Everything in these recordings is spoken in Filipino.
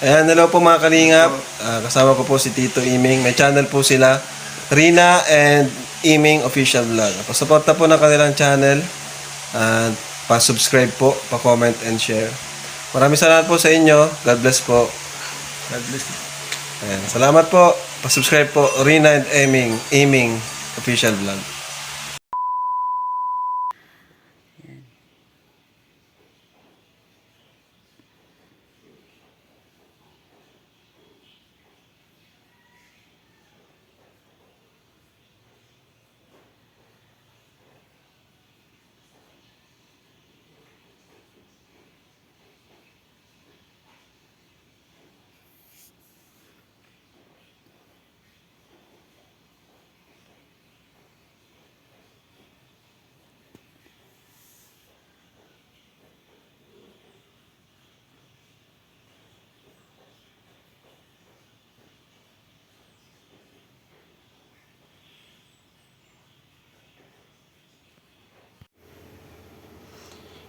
Ayan, hello po mga kalingap. Kasama ko po si Tito Iming. May channel po sila, Rina and Iming Official Vlog. Pasuporta po ng kanilang channel. At pa-subscribe po, pa-comment and share. Maraming salamat po sa inyo. God bless po. God bless. Ayan, salamat po. Pa-subscribe po, Rina and Iming Official Vlog.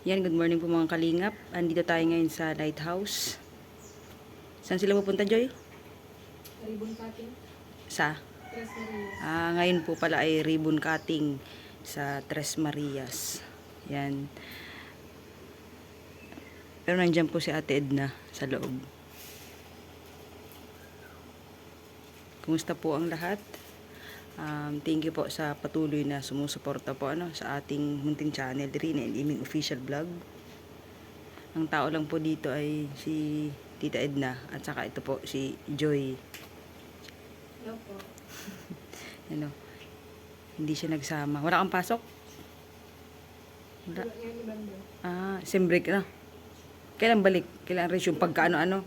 Yan, good morning po mga kalingap. Andito tayo ngayon sa lighthouse. Saan sila pupunta, Joy? Ribbon cutting. Sa? Tres Marias. Ngayon po pala ay ribbon cutting sa Tres Marias. Yan. Pero nandiyan po si Ate Edna sa loob. Kumusta po ang lahat? Thank you po sa patuloy na sumusuporta po sa ating munting channel, Rina and Iming Official Vlog. Ang tao lang po dito ay si Tita Edna at saka ito po si Joy. Hello po. Hindi siya nagsama. Wala kang pasok? Wala. Ngayon ni Bando. Sem break na. Kailan balik? Kailan resume? Pagka ano?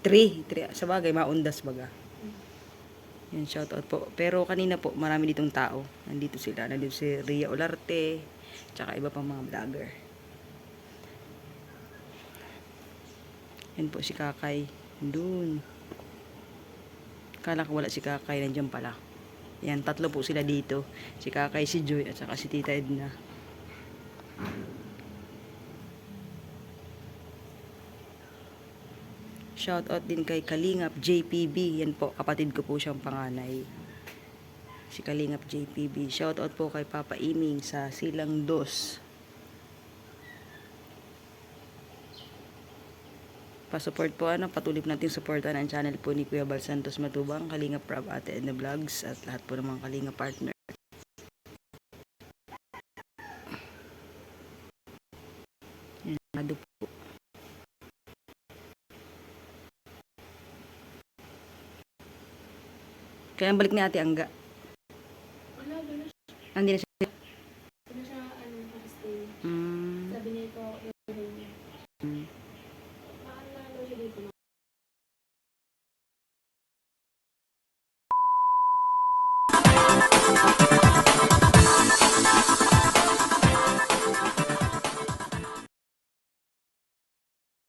3. Sa bagay, maundas baga. Yan, shoutout po. Pero kanina po, marami ditong tao. Nandito sila. Nandito si Ria Olarte, tsaka iba pang mga vlogger. Yan po si Kakay. Doon. Kala ko wala si Kakay. Nandiyan pala. Yan, 3 po sila dito. Si Kakay, si Joy, at saka si Tita Edna. Shoutout din kay Kalingap JPB. Yan po, kapatid ko po siyang panganay. Si Kalingap JPB. Shoutout po kay Papa Iming sa Silang Dos. Pa-support po patuloy natin supportan ang channel po ni Kuya Bal Santos Matubang, Kalingap Prab, Ate Edna Vlogs, at lahat po ng mga Kalingap partner. Yan, po. Kaya balik ni Ate Angga. Wala, doon na siya. Hindi na siya.